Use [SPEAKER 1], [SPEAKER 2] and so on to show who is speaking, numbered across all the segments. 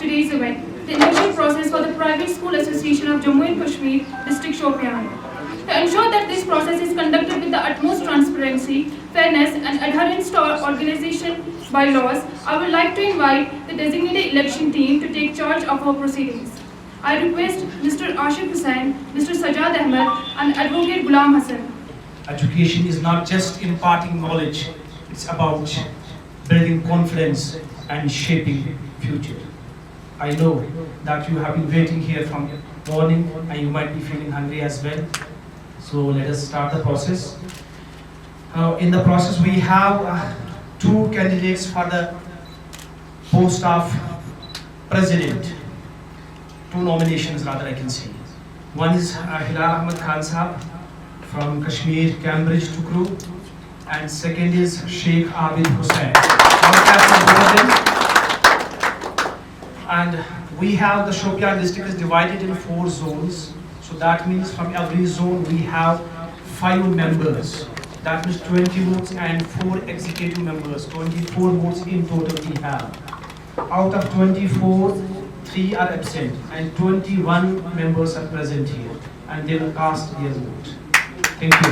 [SPEAKER 1] today's event, the election process for the Private School Association of Jammu and Kashmir, District Shopian. To ensure that this process is conducted with the utmost transparency, fairness and adherence to our organization bylaws, I would like to invite the designated election team to take charge of our proceedings. I request Mr. Ashif Hussain, Mr. Sajjad Ahmed and Advocate Ghulam Hassan.
[SPEAKER 2] Education is not just imparting knowledge, it's about building confidence and shaping future. I know that you have been waiting here from morning and you might be feeling hungry as well. So let us start the process. In the process we have two candidates for the post of president. Two nominations rather I can say. One is Hilal Ahmed Khan Sahab from Kashmir, Cambridge, Tukru, and second is Sheikh Abid Hussain. And we have the Shopian district is divided in 4 zones. So that means from every zone we have 5 members. That means 20 votes and 4 executive members. 24 votes in total we have. Out of 24, 3 are absent and 21 members are present here and they will cast their vote. Thank you.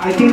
[SPEAKER 2] I think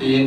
[SPEAKER 3] 3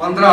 [SPEAKER 3] 15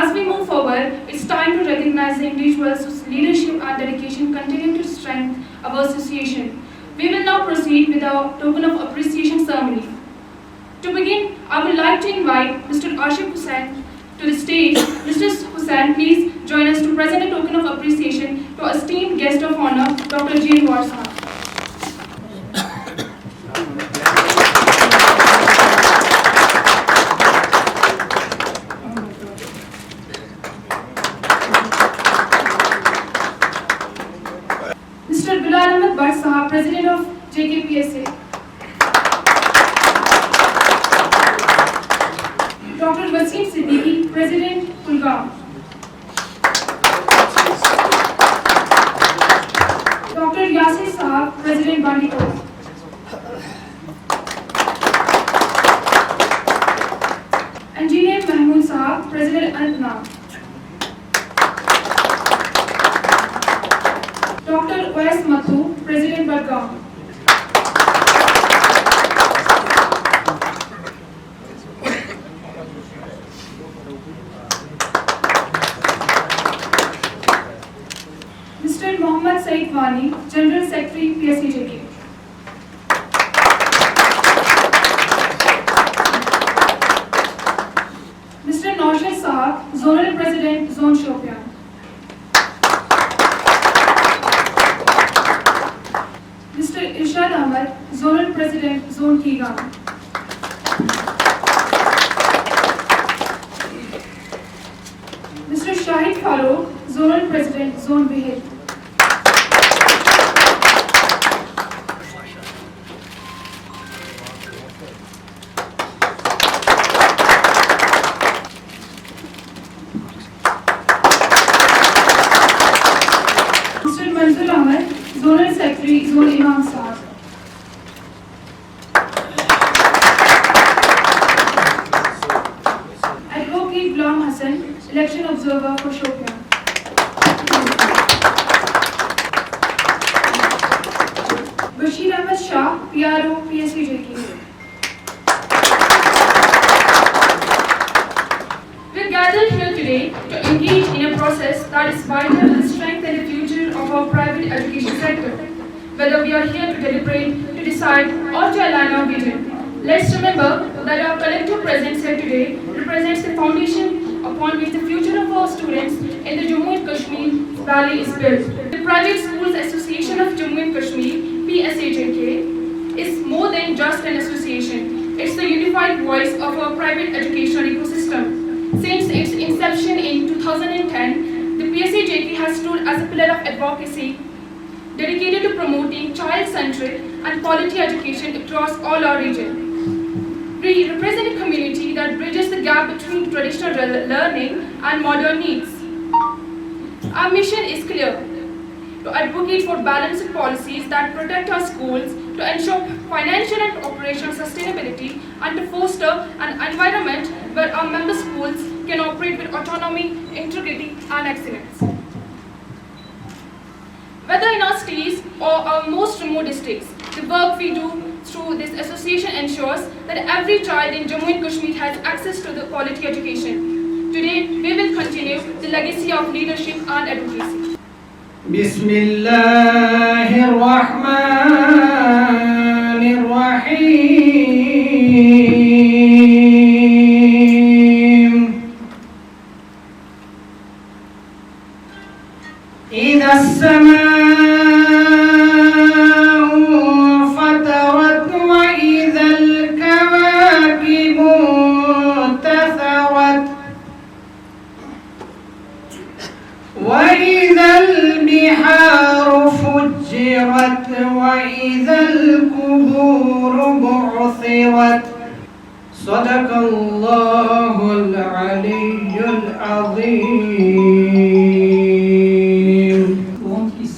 [SPEAKER 1] As we move forward, it's time to recognize the individuals whose leadership and dedication continue to strengthen our association. We will now proceed with our token of appreciation ceremony. To begin, I would like to invite Mr. Ashif Hussain to the stage. Mr. Hussain, please join us to present a token of appreciation to our esteemed guest of honor, Dr. Jane Warsaw. Mr. Bilal Ahmed Bhatt Sahab, President of JKPSA. Dr. Wasim Siddiqui, President, Kulgam. Dr. Yasir Sahab, President, Bandipur. Engineer Mahmood Sahab, President, Anantnag. Dr. Y.S. Mathu, President, Budgam. Said Wani, General Secretary, PSCJK. Mr. Naushad Sahab, Zonal President, Zone Shopian. Mr. Irshad Ahmed, Zonal President, Zone Kigam. Mr. Shahid Farooq, Zonal President, Zone Behel. Mr. Manzur Ahmed, Zonal Secretary, Zone Imam Sahab. Advocate Ghulam Hassan, Election Observer for Shopian. Bashir Ahmed Shah, PRO, PSCJK. We are gathered here today to engage in a process that is vital to strengthen the future of our private education sector. Whether we are here to deliberate, to decide, or to align our vision, let's remember that our collective presence here today represents the foundation upon which the future of our students in the Jammu and Kashmir Valley is built. The Private Schools Association of Jammu and Kashmir, PSAJK, is more than just an association. It's the unified voice of our private educational ecosystem. Since its inception in 2010, the PSAJK has stood as a pillar of advocacy dedicated to promoting child-centric and quality education across all our region. We represent a community that bridges the gap between traditional learning and modern needs. Our mission is clear: to advocate for balanced policies that protect our schools, to ensure financial and operational sustainability, and to foster an environment where our member schools can operate with autonomy, integrity, and excellence. Whether in our cities or our most remote districts, the work we do through this association ensures that every child in Jammu and Kashmir has access to the quality education. Today, we will continue the legacy of leadership and advocacy.
[SPEAKER 4] إذا السماء فطرت وإذا الكواكب انتثرت وإذا البحار فجرت وإذا القبور بعثرت صدق الله العلي العظيم.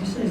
[SPEAKER 5] This is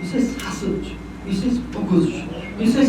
[SPEAKER 5] this is hasad, this is buguz, this is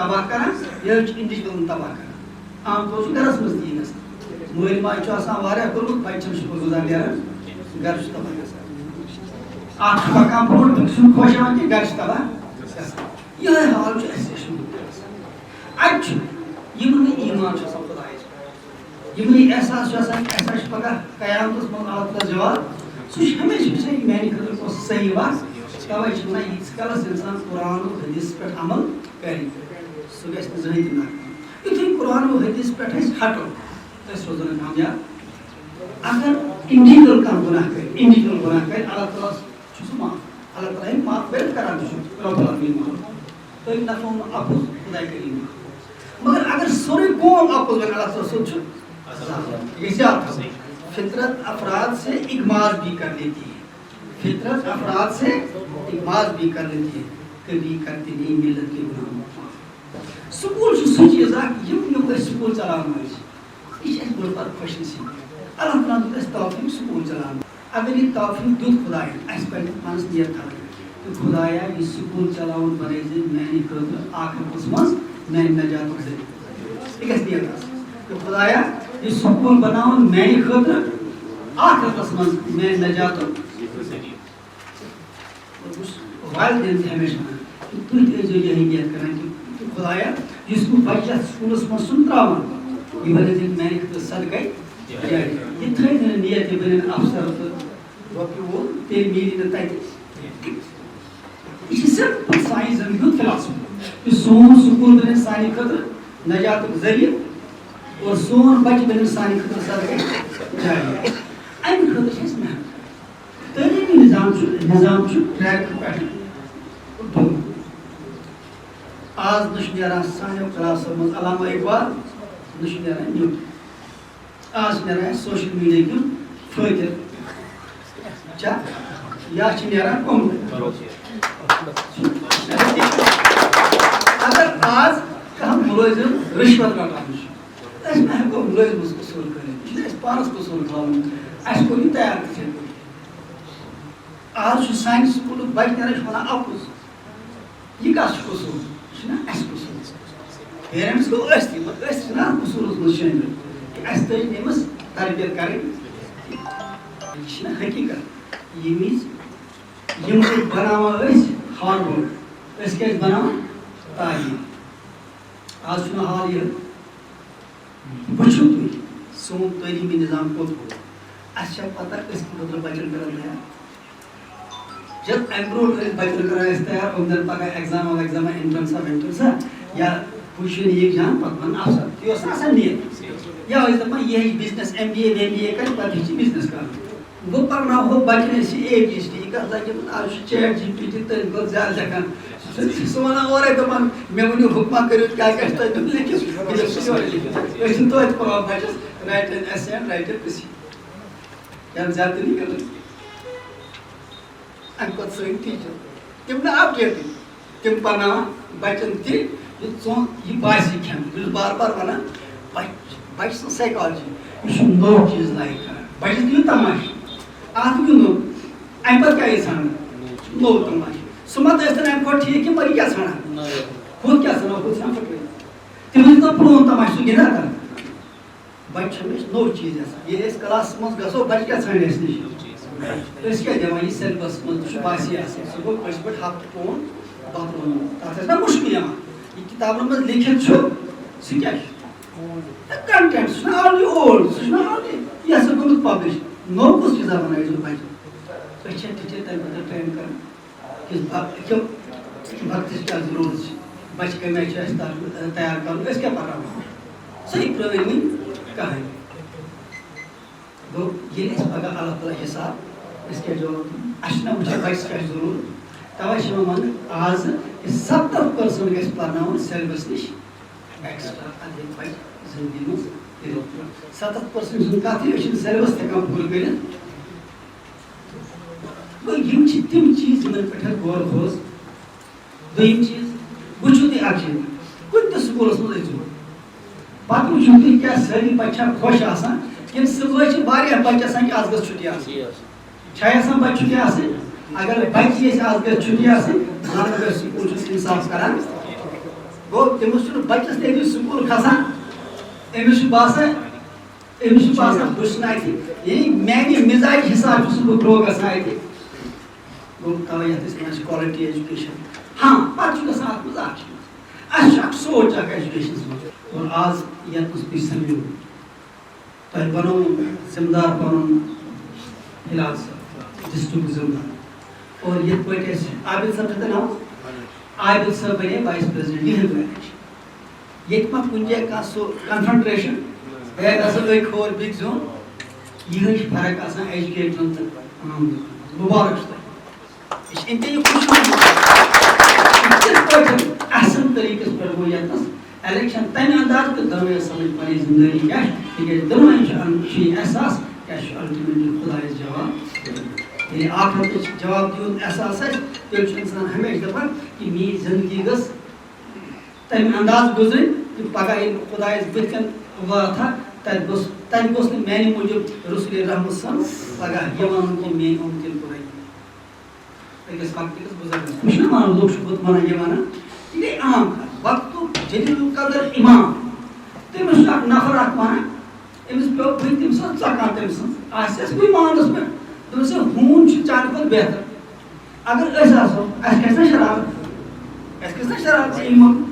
[SPEAKER 5] تباہ کران یہ انڈیویجول تباہ کران عام طور گھرس مز تی گژھان مول ماج آسان واریاہ کوٚرمُت بچن شکر گزار نیران گھر تباہ گژھان اکھ پکان برونٛٹھ بیٚکہِ سُنٛد خۄش یِوان کہِ گھر تباہ گژھان یِہے حال چھُ اَسہِ اَتہِ چھُ یِمن نہٕ ایٖمان چھُ آسان خۄدایَس پٮ۪ٹھ یِمن یہِ احساس چھُ آسان کہِ اَسہِ چھُ پگاہ قیامتس منٛز اللہ تعالیٰ جواب سُہ چھُ ہمیشہِ بِچٲرۍ میانہِ خٲطرٕ کۄس صحیح وَتھ تَوَے چھِ وَنان ییٖتِس کالس اِنسان قرآن و حدیٖثس پٮ۪ٹھ عمل کرِ سُہ گژھِ نہٕ زٕہٕنۍ تہِ ناکام یُتھُے قرآن و حدیٖثس پٮ۪ٹھ أسۍ ہٹو أسۍ روزو نہٕ کامیاب اگر انڈیویجول کانٛہہ گۄناہ کرِ انڈیویجول گۄناہ کرِ اللہ تعالیٰ چھُ سُہ معاف اللہ تعالیٰ ہیٚکہِ معاف کٔرِتھ کران تہِ چھُ رۄب العالمیٖن معاف تٔمۍ نفرو نہٕ اپُز خۄداے کٔرِنۍ معاف مگر اگر سورُے قوم اپُز وَنہِ اللہ تعالیٰ سُہ چھُ یہ زیادہ فطرت افراد سے اغماض بھی کر لیتی ہے فطرت افراد سے اغماض بھی کر لیتی ہے کبھی کرتے نہیں ملت کے گناہ سکول سہ چیز یم سکول چلان یہ بڑ بار خوش نصیب اللہ تعالیٰ دیت اس توفیق سکول چلان اگر یہ توفیق دیت خداین اس پہ منس نیت کریں کہ خدایا یہ سکول چلاون بنائی زِ میانہِ خٲطرٕ آخرتس منٛز میانہِ نجاتُک ذٔریعہٕ یہ گژھِ نیت کہ خدایا یہ سکول بناون میانہِ خٲطرٕ آخرتس منٛز میانہِ نجاتُک والدین تہِ ہمیشہ ونان تُہۍ تہِ ٲسۍزیو یِہے نیت کران کہ خدایا یُس بہٕ بچہِ یتھ سکوٗلس منٛز چھُسن تراوان یہِ بنٲے زِ میانہِ خٲطرٕ صدقے جاری یہِ تھٲیِو نہٕ نیت یہِ بنن افسر تہٕ رۄپیہِ وول تیٚلہِ میلہِ نہٕ تتہِ یہ سمپل سانہِ زندگی ہُنٛد فلاسفی کہ سون سکول بنن سانہِ خٲطرٕ نجاتُک ذٔریعہٕ اور سون بچہ بنن سانہِ خٲطرٕ صدقے جاری امہِ خٲطرٕ چھِ اَسہِ محنت تعلیمی نظام چھُ ٹریک پٮ۪ٹھ دوٚن آز نہ چھُ نیران سانیو کلاسو منٛز علامہ اقبال نہ چھُ نیران نیُن آز چھُ نیران اَسہِ سوشل میٖڈیا کیُن فٲیدٕ چھا یا چھِ نیران کۄنٛگ اگر آز کانٛہہ مُلٲزِم رِشوت رٹان چھُ أسۍ ما ہٮ۪کو مُلٲزمس قصوٗر کٔرِتھ یہِ چھُ اَسہِ پانس قصوٗر تھاوُن اَسہِ کوٚر یہِ تیار تِتھٕے پٲٹھۍ آز چھُ سانہِ سکوٗلُک بچہِ نیران چھُ ونان اپُز یہِ کَس چھُ قصوٗر یہِ چھُنہ اَسہِ قصوٗر پیرنٹس گوٚو أسۍ تہِ مگر أسۍ چھِنہ اَتھ قصوٗرس منٛز شٲمِل کہِ اَسہِ تٔج أمِس تربیت کَرٕنۍ یہِ چھِنہ حقیٖقت ییٚمہِ وِزِ یِم أسۍ بناوان ٲسۍ ہارڈ ورک أسۍ کیٛاہ ٲسۍ بناوان تعلیٖم آز چھُنہ حال یہِ وٕچھِو تُہۍ سون تعلیٖمی نظام کوٚت گوٚو اَسہِ چھا پتہ أسۍ کِتھ خٲطرٕ بچن کران تیار جب امہِ برونٛٹھ ٲسۍ بچن کران أسۍ تیار یِم پگاہ ایگزاما اِنٹرنسا یا پُشن یہِ جان پتہٕ بنن افسر تہِ اوس نہٕ آسان نیت یا ٲسۍ دپان یہِ ہیٚچھِ بِزنس MBA WBA کرِ پتہٕ ہیٚچھِ بِزنس کرُن گوٚو پرناوہو بچن أسۍ یہِ ABCD یہِ کتھ لگہِ آز چھُ ChatGPT تٔمۍ کھۄتہٕ زیادٕ لیکھان سُہ ونان اورے دپان مےٚ ؤنِو حُکما کٔرِو کیٛاہ گژھِ تۄہہِ تِم لیکھِتھ أسۍ چھِنہٕ توتہِ پاوان بچس write an essay and write a procedure یا زیادٕ تہِ نہٕ کران امہِ پتہٕ سٲنۍ ٹیٖچر تِم نہٕ اپڈیٹٕے تِم پرناوان بچن تہِ یہِ ژون یہِ باسی کھٮ۪ن بہٕ چھُس بار بار ونان بچہِ سٕنٛز سایکالجی یہِ چھُ نوٚو چیٖز لایک کران بچس دِیِو تماشہٕ اتھ گِنٛدُن امہِ پتہٕ کیٛاہ یہِ ژھانڈان نوٚو تماشہٕ سُہ ما ٲسۍ تن امہِ کھۄتہٕ ٹھیٖک کہِ مگر یہِ کیٛاہ ژھانڈان ہُتھ کیٛاہ ژھانڈان ہُتھ ژھانڈان پھٕٹرٲوِتھ تِم ٲسۍ دپان پرون تماشہٕ سُہ گِنٛدان کران بچہِ چھِ ہمیشہِ نوٚو چیٖز یژھان ییٚلہِ أسۍ کلاسس منٛز گژھو بچہِ کیٛاہ ژھانڈِ اَسہِ نِش أسۍ کیٛاہ دِوان یہِ سیلبس منٛز تہِ چھُ باسی آسان سُہ گوٚو أسۍ پٲٹھۍ ہفتہٕ پوٚن پتہٕ روٗد تتھ ٲسۍ نا مُشکِل یِوان یہِ کِتابن منٛز لیکھِتھ چھُ سُہ کیٛاہ چھُ کنٹینٹ سُہ چھُنہ آلریڈی اولڈ سُہ چھُنہ آلریڈی یہِ ہسا گوٚمُت پبلِش نوٚو کُس چیٖزا بنٲیزیو بچن أسۍ چھِ ٹیٖچر تمہِ خٲطرٕ ٹرین کران وقتٕچ کیٛاہ ضروٗرت چھِ بچہِ کمہِ آیہِ چھُ اَسہِ تیار کرُن أسۍ کیٛاہ پرناوو صحیح پرٛٲنۍ کہانی گوٚو ییٚلہِ اَسہِ پگاہ اللہ تعالیٰ حساب أسۍ کیٛاہ جواب دِمو اَسہِ چھُنہ وٕچھان بچس کیٛاہ چھُ ضروٗرت تَوے چھِ یِوان وننہٕ آز کہِ 70% گژھِ پرناوُن سیلبس نِش ایکسٹرا اَدٕ ہیٚکہِ بچہِ زندگی منٛز کٔرِتھ 70% ہُنٛد کتھٕے أسۍ چھِنہٕ سیلبس تہِ ہٮ۪کان پوٗرٕ کٔرِتھ گوٚو یِم چھِ تِم چیٖز یِمن پٮ۪ٹھ اَسہِ غور کھوژ دوٚیِم چیٖز وٕچھِو تُہۍ اکھ چیٖز کُنہِ تہِ سکوٗلس منٛز أژِو پتہٕ وٕچھِو تُہۍ کیٛاہ سٲری بچہِ چھا خۄش آسان کِنہٕ صُبحٲے چھِ واریاہ بچہِ آسان کہِ آز گٔژھ چھُٹی آسٕنۍ چھا آسان بچہِ چھُٹی آسٕنۍ اگر بچہِ یژھِ آز گٔژھ چھُٹی آسٕنۍ زن گژھِ سکوٗل چھُس اِنصاف کران گو تمس بچس تھی سکول کھسان امس باسان بس یعنی میانہ مزاج حساب بہ گرو گھان گو توے یتھ کوالٹی ایجوکیشن ہاں پتہ گھان ات مز اخ سوچ اخ ایجوکیشن اور آج یت تھی سمجھو تہ بنو ذمہ دار پن ہلال صاحب ڈسٹرکٹ ذمہ دار اور یہ پہ عابد صاحب کا نام عابد صاحب بنے وائس پریزیڈنٹ یہ ما کن جائے کا سو کنفنٹریشن ہے اصل کھور بیگ زون یہ فرق آسان ایجوکیشن تو مبارک اس انتہائی خوش احسن طریقے پر گو یتنس الیکشن تمہ انداز تو دونوں سمجھ پنی زندگی کیا تک دونوں احساس کیا الٹیمیٹلی خدا جواب یعنی آخرت جواب دیون احساس ہے تیل انسان ہمیشہ دپان کہ میری زندگی گس تمہ انداز گزر کہ پگہ خدا بتکن وات تن گوس میانہ موجود رسول رحمت صن پگہ یہ ون کہ میری ممکن پورے أکس وقت بزرگ خوش مان لوگ بت ونان یہ ونان یہ عام وقت جلیل القدر امام تمس نفر اخ ونان امس پیو بھن تم سن ژکان تم سن آسس بہ مانس پہ دوس ہون چانہ کھت بہتر اگر اس آسو اس کیسا شرارت امام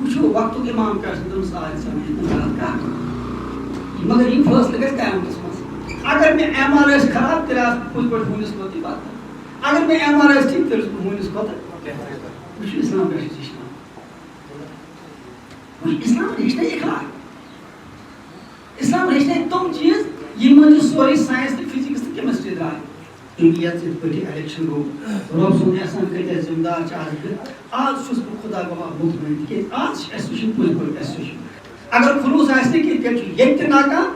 [SPEAKER 5] وچھو وقت امام کیا دوس آج سمجھ کا مگر یہ فیصلہ گژھِ قیامتس منٛز اگر میں ایم آر ایس خراب تیٚلہِ آسہٕ بہٕ پٲٹھۍ ہوٗنِس کھۄتہٕ بدتر اگر میں ایم آر ایس ٹھیک تیٚلہِ چھُس بہٕ ہوٗنِس کھۄتہٕ بہٕ چھُس اسلام پٮ۪ٹھ ہیٚچھناوان اسلام ہیٚچھنٲے اخلاق اسلام ہیٚچھنٲے تِم چیٖز یِم منٛز سورُے ساینس تہٕ فِزِکٕس تہٕ کیمسٹری درٛاے چوٗنٛکہِ یتھ یِتھ پٲٹھۍ الیکشن گوٚو رۄب سُنٛد احسان کۭتیاہ ذمہٕ دار چھِ آز کٔرِتھ آز چھُس بہٕ خۄدا گواہ مطمئن تِکیازِ آز چھِ اَسہِ وٕچھُن پٔزۍ پٲٹھۍ اَسہِ وٕچھُن اگر خلوص آسہِ نہٕ کینٛہہ تیٚلہِ چھُ ییٚتہِ تہِ ناکام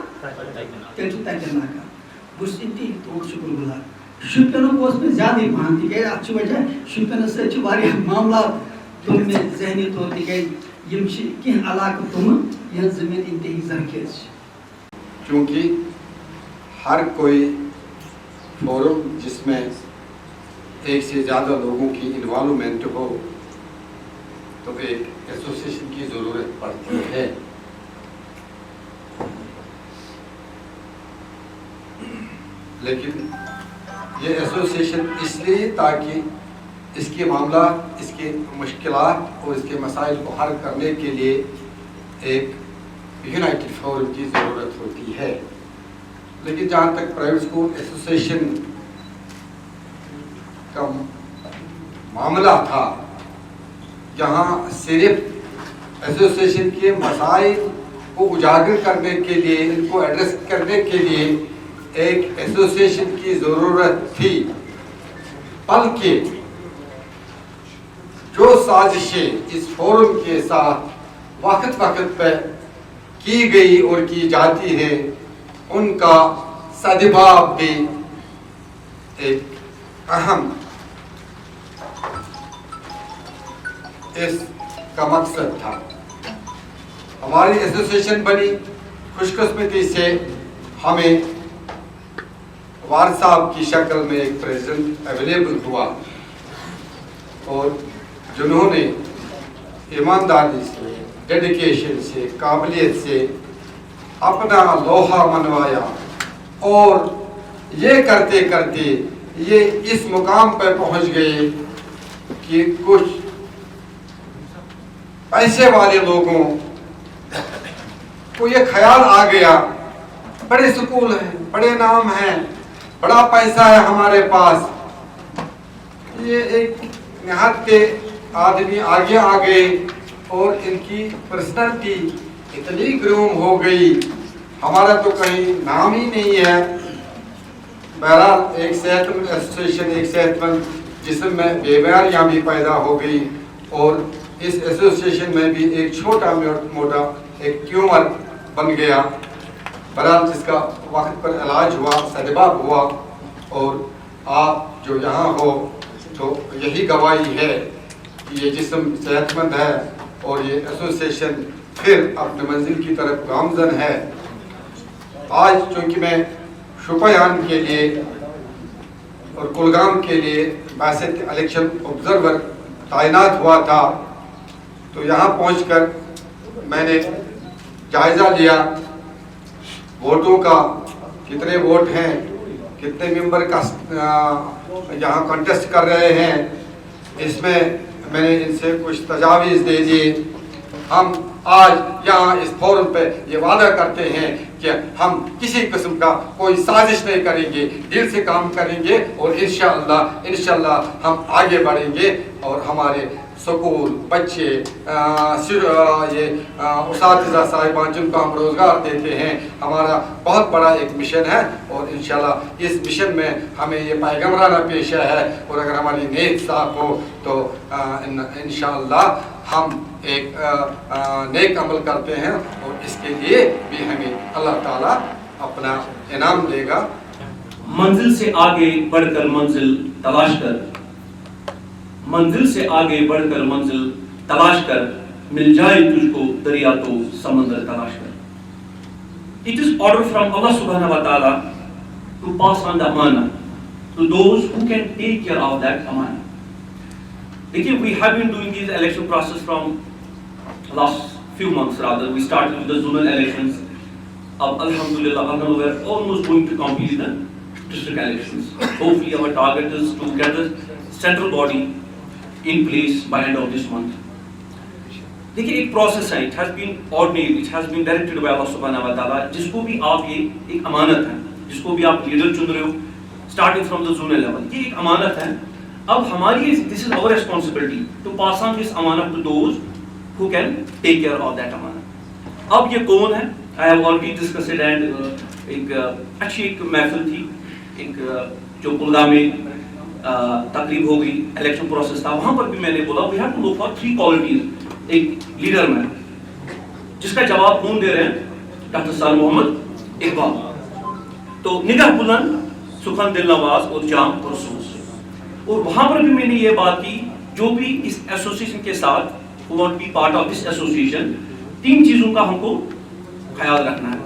[SPEAKER 5] تیٚلہِ چھُ تتہِ تہِ ناکام بہٕ چھُس انتہٲیی تُہُنٛد شُکر گُزار شُپینُک اوس مےٚ زیادٕے پہن تِکیازِ اتھ چھُ وجہ شُپینس سۭتۍ چھِ واریاہ معاملات تُل مےٚ ذہنی طور تِکیازِ یِم چھِ کینٛہہ علاقہٕ تِمہٕ یِہٕنٛز زٔمیٖن انتہٲیی زرخیز چھِ
[SPEAKER 3] چونکہ ہر کوئی فورم جس میں ایک سے زیادہ لوگوں کی انوالومنٹ ہو تو ایک ایسوسیشن کی ضرورت پڑتی ہے لیکن یہ ایسوسیشن اس لیے تاکہ اس کے معاملات اس کے مشکلات اور اس کے مسائل کو حل کرنے کے لیے ایک یونائٹڈ فورم کی ضرورت ہوتی ہے لیکن جہاں تک پرائیویٹ اسکول ایسوسیشن کا معاملہ تھا جہاں صرف ایسوسیشن کے مسائل کو اجاگر کرنے کے لیے ان کو ایڈریس کرنے کے لیے ایک ایسوسیشن کی ضرورت تھی بلکہ جو سازشیں اس فورم کے ساتھ وقت وقت پہ کی گئی اور کی جاتی ہیں ان کا سدباب بھی ایک اہم اس کا مقصد تھا ہماری ایسوسیشن بنی خوش قسمتی سے ہمیں وارث صاحب کی شکل میں ایک پریزیڈنٹ اویلیبل ہوا اور جنہوں نے ایمانداری سے ڈیڈیکیشن سے قابلیت سے اپنا لوہا منوایا اور یہ کرتے کرتے یہ اس مقام پہ پہنچ گئے کہ کچھ پیسے والے لوگوں کو یہ خیال آ گیا بڑے سکول ہیں بڑے نام ہیں بڑا پیسہ ہے ہمارے پاس یہ ایک نہاد کے آدمی آگے آ گئے اور ان کی پرسنالٹی اتنی گروم ہو گئی ہمارا تو کہیں نام ہی نہیں ہے بہرحال ایک صحت مند ایسوسیشن ایک صحت مند جسم میں بیماریاں بھی پیدا ہو گئی اور اس ایسوسیشن میں بھی ایک چھوٹا موٹا ایک ٹیومر بن گیا بہرحال جس کا وقت پر علاج ہوا سدباب ہوا اور آپ جو یہاں ہو تو یہی گواہی ہے کہ یہ جسم صحت مند ہے اور یہ ایسوسیشن پھر اپنے منزل کی طرف گامزن ہے آج چونکہ میں شوپیان کے لیے اور کلگام کے لیے بعثت الیکشن آبزرور تعینات ہوا تھا تو یہاں پہنچ کر میں نے جائزہ لیا ووٹوں کا، کتنے ووٹ ہیں، کتنے ممبر کا یہاں کنٹیسٹ کر رہے ہیں. اس میں میں نے ان سے کچھ تجاویز دے دی. ہم آج یہاں اس فورم پہ یہ وعدہ کرتے ہیں کہ ہم کسی قسم کا کوئی سازش نہیں کریں گے، دل سے کام کریں گے اور انشاءاللہ ہم آگے بڑھیں گے اور ہمارے سکول بچے یہ اساتذہ صاحبان جن کو ہم روزگار دیتے ہیں، ہمارا بہت بڑا ایک مشن ہے اور انشاءاللہ اس مشن میں ہمیں یہ پیغمبرانہ پیشہ ہے اور اگر ہماری نیت صاف ہو تو انشاءاللہ ہم ایک نیک عمل کرتے ہیں اور اس کے لیے بھی ہمیں اللہ تعالیٰ اپنا انعام دے گا.
[SPEAKER 6] منزل سے آگے بڑھ کر منزل تلاش کر، منزل سے آگے بڑھ کر منزل تلاش کر، مل جائے تجھ کو دریا تو سمندر تلاش کر. It is order from Allah subhanahu wa ta'ala to pass on the amana to those who can take care of that amana. دیکھیے we have been doing this election process from last few months rather. We started with the zonal elections. اب alhamdulillah we are almost going to complete the district elections. Hopefully our target is to get the central body in place by end of this month. دیکھیے ایک process ہے, it has been ordained, it has been directed by Allah subhanahu wa ta'ala. جس کو بھی آپ یہ ایک امانت ہے, جس کو بھی آپ لیڈر چن رہے ہو starting from the zonal level, یہ ایک امانت ہے. اب ہماری this is our responsibility to pass on this amanat to those who can take care of that amanat. اب یہ کون ہے؟ I have already discussed it and ایک اچھی ایک محفل تھی, ایک جو کلگام میں تقریب ہو گئی, الیکشن پروسیس تھا, وہاں پر بھی میں نے بولا we have to look for 3 qualities ایک لیڈر میں, جس کا جواب کون دے رہے ہیں؟ ڈاکٹر سر محمد اقبال. تو نگاہ بلند, سخن دل نواز اور جام پرسوز. اور وہاں پر بھی میں نے یہ بات کی, جو بھی اس ایسوسیشن کے ساتھ who want to be part of this association, 3 چیزوں کا ہم کو خیال رکھنا ہے.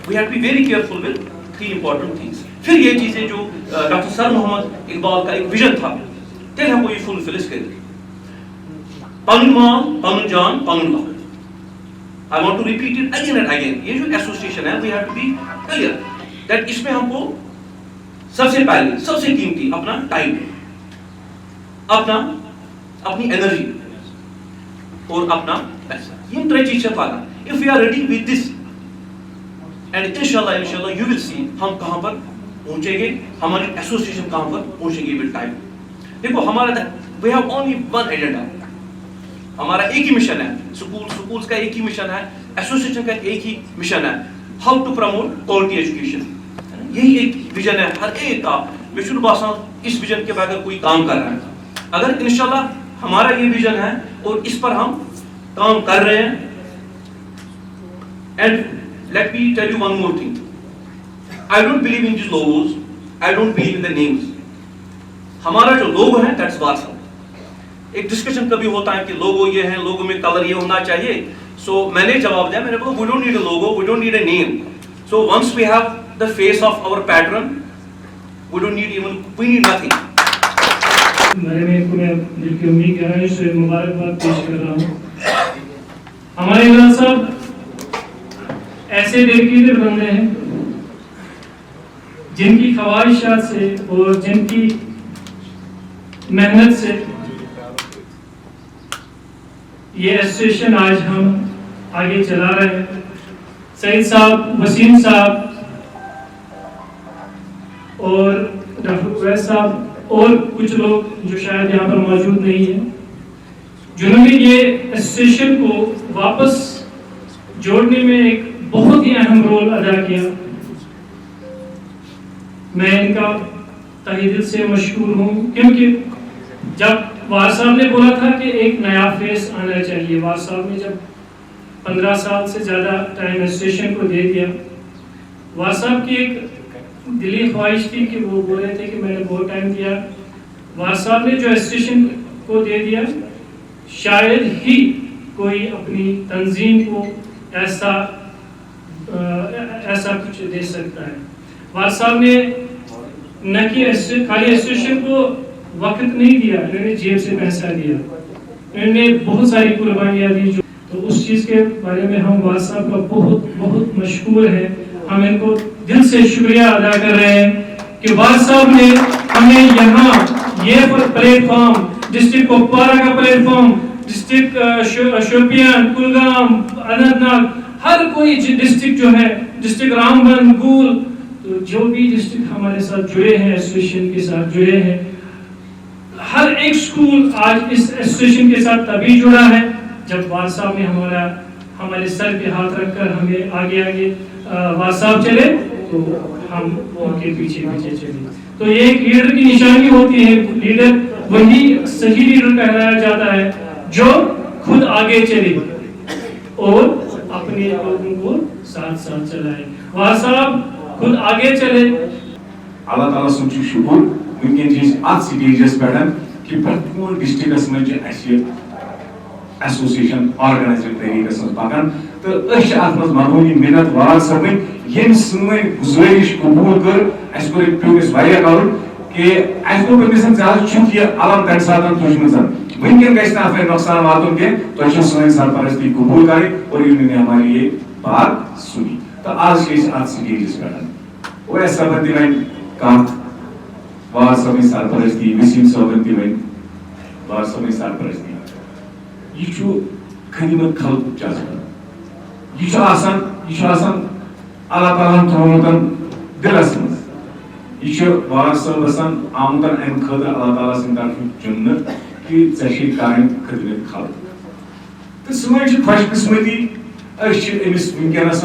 [SPEAKER 6] We have to be very careful with 3 important things. پھر یہ چیزیں جو ڈاکٹر سر محمد اقبال کا ایک ویژن تھا, تیل ہم کو یہ فل فلس کریں. پنن مال, پنن جان, پنن law. I want to repeat it again and again. یہ جو ایسوسیشن ہے, we have to be clear that اس میں ہم کو سب سے پہلے, سب سے قیمتی اپنا ٹائم, اپنی انرجی اور اپنا پیسہ, یہ 3 چیزیں پانا. If we are ready with this, and inshallah you will see ہم کہاں پر پہنچیں گے, ہماری ایسوسیشن کہاں پر پہنچیں گے with time. دیکھو ہمارا we have only one agenda, ہمارا ایک ہی مشن ہے, سکولز کا ایک ہی مشن ہے, ایسوسیشن کا ایک ہی مشن ہے, how to promote quality education. یہی ایک ویژن ہے ہر ایک کا. میں شروع باسان اس ویژن کے بغیر کوئی کام کر رہا ہے. اگر انشاءاللہ ہمارا یہ ویژن ہے اور اس پر ہم کام کر رہے ہیں. And let me tell you one more thing. I don't believe in these logos. I don't believe in the names. ہمارا جو لوگو ہے that's Warsaw. ایک ڈسکشن کبھی ہوتا ہے کہ لوگو یہ ہے, لوگو میں کلر یہ ہونا چاہیے. سو میں نے جواب دیا, میں نے بولا we don't need a logo, we don't need a name. So once we have the face of our patron, we don't need even, we need nothing.
[SPEAKER 7] میں دل کی امید گہرائی سے مبارکباد پیش کر رہا ہوں. ہمارے عمران صاحب ایسے ڈیڈیکیٹڈ بندے ہیں جن کی خواہشات سے اور جن کی محنت سے یہ ایسوسیشن آج ہم آگے چلا رہے ہیں. سعید صاحب, وسیم صاحب اور ڈاکٹر اویس صاحب اور کچھ لوگ جو شاید یہاں پر موجود نہیں ہیں, جنہوں نے یہ ایسوسیشن کو واپس جوڑنے میں ایک بہت ہی اہم رول ادا کیا. میں ان کا تہہ دل سے مشکور ہوں, کیونکہ جب وار صاحب نے بولا تھا کہ ایک نیا فیس آنا چاہیے, وار صاحب نے جب 15 سال سے زیادہ ٹائم ایسوسیشن کو دے دیا, وار صاحب کی ایک دلی خواہش تھی کہ وہ بول رہے تھے کہ میں نے بہت ٹائم دیا. وار صاحب نے جو ایسوسیشن کو دے دیا, شاید ہی کوئی اپنی تنظیم کو ایسا کچھ دے سکتا ہے. وار صاحب نے نہ کہ خالی ایسوسیشن کو وقت نہیں دیا, انہوں نے جیب سے پیسہ دیا. انہوں نے بہت ساری قربانیاں دی. تو اس چیز کے بارے میں ہم واز صاحب کا بہت بہت مشکور ہیں. ہم ان کو دل سے شکریہ ادا کر رہے ہیں کہ واز صاحب نے ہمیں یہاں یہ پلیٹ فارم، ڈسٹرکٹ کپوارہ کا platform, district Shopian, Kulgam, Anantnag, ہر کوئی ڈسٹرکٹ جو ہے، ڈسٹرکٹ رامبن، گول، تو جو بھی ڈسٹرکٹ ہمارے ساتھ جڑے ہیں، ایسوسیشن کے ساتھ جڑے ہیں، ہر ایک سکول آج اس ایسوسیشن کے ساتھ تبھی جڑا ہے جب واز صاحب نے ہمارے سر پہ ہاتھ رکھ کر ہمیں آگے واز صاحب چلے تو ہم ان کے پیچھے چلے. تو یہ ایک لیڈر کی نشانی ہوتی ہے. لیڈر وہی صحیح لیڈر کہلایا جاتا ہے جو خود آگے چلے اور اپنے لوگوں کو ساتھ چلائے. واز صاحب خود آگے چلے.
[SPEAKER 8] اللہ تعالیٰ سن شکر ونکن ات سٹیجس پہ کہ پرتون ڈسٹرکس مجھے ایسوسیشن آرگنائزڈ طریقے پکان تو ات معمولی محنت واز صاحب یم سن گزارش قبول کر اس پیوس کر کہ اس زیادہ چھٹ یہ علم تمہ سات تجم ونکن گھس نا نقصان واتن کی تھی سن سرپرستی قبول کریں اور انہوں نے ہماری یہ بات سنی. تو آج ات سٹیجس پہ اویس صاحب تہ ون کت واز صاحب سرپرستی، وسیم صاحب تہ ون واز صاحب سرپرستی. یہ خدمت خلق جذبہ، یہ اللہ تعالیٰ تھومت دلس مز. یہ واز صاحب آمت امہ خاطر اللہ تعالیٰ سند طرف چنت کہ ژے کریں خدمت خلق. تو سن خوش قسمتی امس ونکینس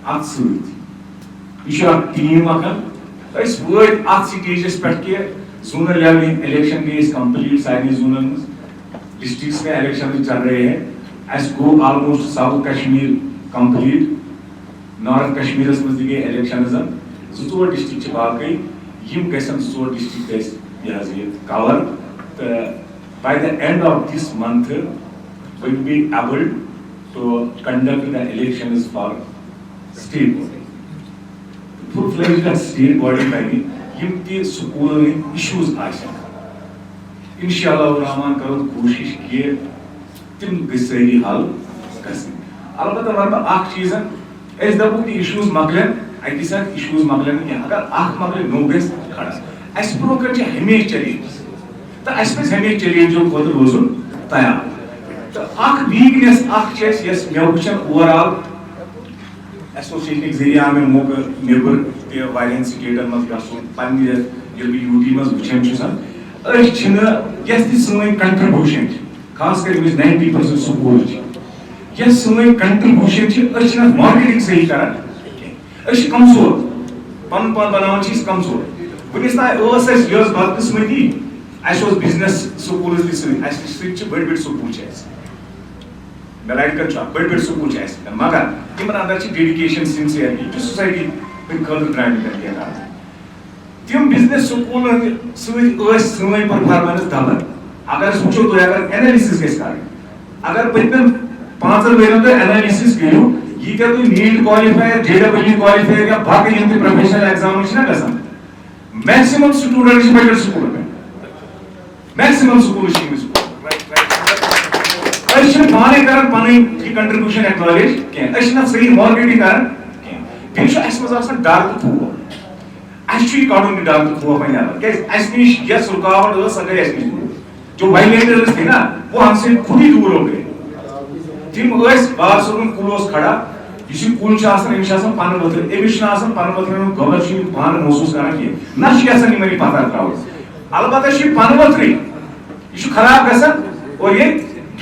[SPEAKER 8] ات ست یہ ٹیم اس وت ات سٹیجس پہ کہ زونل لیول الیکشن گئی کمپلیٹ سارے زونن مز. ڈسٹرکس میں الیکشن چل رہے ہیں. اس گو almost south Kashmir complete, north کشمیرس مز گئی الیکشن زور ڈسٹرکٹ باقی یم گھن زور ڈسٹرکٹ یہ کور. تو by the end of this month will be able to conduct the elections for state body. Full fledged state body بنی یم تہ سکولن ہند ایشوز آسن انشاءاللہ الرحمن کرو کوشش کہ تم گھری حل گھن. البتہ ون بہ اخ چیز اس دپو کہ ایشوز مکلن اکی ساتھ ایشوز مکلن کی اگر اخ مکل نو گھس کھڑا اس برو کن ہمیشہ چیلنجز تو اس پہ ہمیشہ چیلنجو خود روزن تیار. تو اخ ویکنیس اخ یس مے وچھن اوور آل ایسوسیشن ذریعہ آو مے موقع نیبر تہ واریاہن سٹیٹن مز گژھن پننہ یل بہ یو ٹی مز وچھان چھسن اس یس تہ سن کنٹربیوشن خاص کر 90% سکول یس سن کنٹربیوشن اس مارکیٹنگ صحیح کران اس کمزور پن بناوان کمزور. ونس تام یہ بدقسمتی اس بزنس سکول تہ بڑ بڑ سکول میڈیکل بڑ بڑ سکول مگر تمن اندر ڈیڈیکیشن سنسیئرٹی سوسائٹی خاطر ڈرائیو کران. تم بزنس سکولن سن پرفارمنس دبن. اگر وچو تھی اگر اینالسس گھس کر اگر پتم 5 ورین تھی اینالسس کرو یہ تھی نیٹ کوالیفائر JEE کوالیفائر یا باقی یم تہ پروفیشنل ایگزام گھان میکسمم سٹوڈنٹ بڑ سکول پہ میکسمم سکول پانے کران پن کنٹربیوشن ایکنالج کی صحیح مارکیٹنگ کران کی اس مز ڈر تو خوف اس کڑن ڈر تو خوف نش یس رکاوٹ سو گئی نش دور. جو وائلیٹرز تھے نا وہ ہم سے خود ہی دور ہو گئے. تم باغ صبن کل کھڑا یہ کل امس پن وتر امس پن وتر گورنمنٹ پان محسوس کران کی نہ یسان پتہ ترا البتہ پن وتری یہ خراب گژھان اور یہ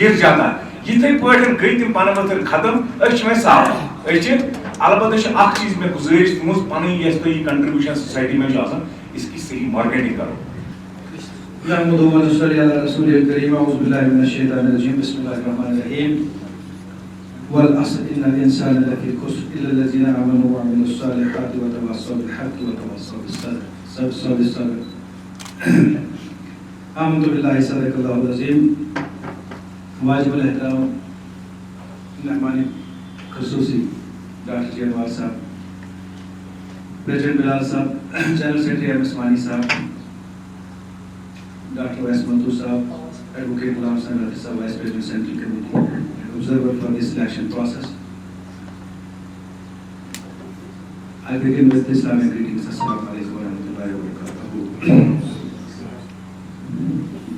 [SPEAKER 8] گر جاتا ہے. یتھے پٲٹھۍ گئی تم پن وتر ختم وۄنۍ صاف البتہ اخ چیز میں گزارش تمز پن یس تھی کنٹربیوشن سوسائٹی میں اس کی صحیح مارکیٹنگ کرو.
[SPEAKER 9] نحمد و نصلی علی رسول الکریم. اعوذ باللہ من الشیطان الرجیم. بسم اللہ الرحمن الرحیم. والعصر ان الانسان لفی خسر الا الذین آمنوا وعملوا الصالحات وتواصوا بالحق وتواصوا بالصبر. آمنت باللہ صدق اللہ العظیم. واجب الاحترام مہمان خصوصی ڈاکٹر جیوال صاحب، پریزیڈنٹ بلال صاحب، جنرل سیکرٹری ایم عثمانی صاحب، ڈاکٹر ویس مندو صاحب، Advocate Ghulam Hussain Raza Sahab, Vice President Central Committee, and observer for this election process. I begin with Islamic greetings. Assalamu alaikum wa rahmatullahi wa barakatuh.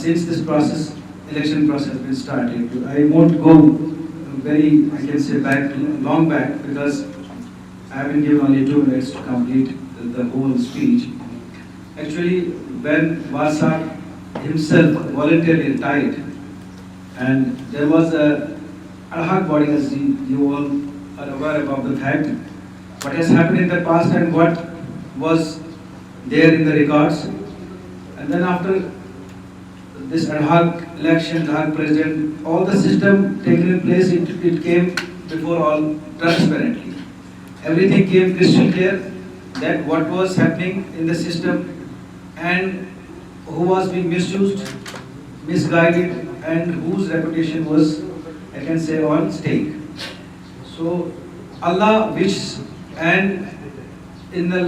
[SPEAKER 9] Since this process, election process has been started, I won't go very, I can say long back, because I have been given only 2 minutes to complete the whole speech. Actually, when Warsak himself voluntarily retired, and there was a ad hoc body, as you all are aware about the fact, what has happened in the past and what was there in the records. And then after this ad hoc election, ad hoc president, all the system taken in place, it came before all transparently. Everything came crystal clear that what was happening in the system and who was being misused, misguided, and whose reputation was, I can say, on stake. So Allah wishes, and in the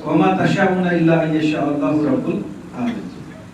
[SPEAKER 9] وَمَا تَشَاءُونَ إِلَّا أَن يَشَاءَ اللَّهُ رَبُّ الْعَالَمِينَ.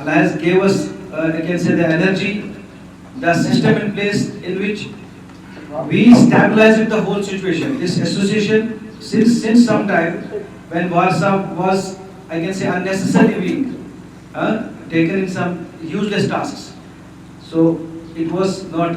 [SPEAKER 9] Allah has gave us, I can say, the energy, the system in place in which we stabilized the whole situation. This association, since some time, when Warsaw was, I can say, unnecessarily weak, taken in some useless tasks. So it was not,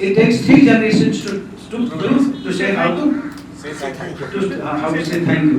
[SPEAKER 9] it takes 3 generations to say how to say thank you.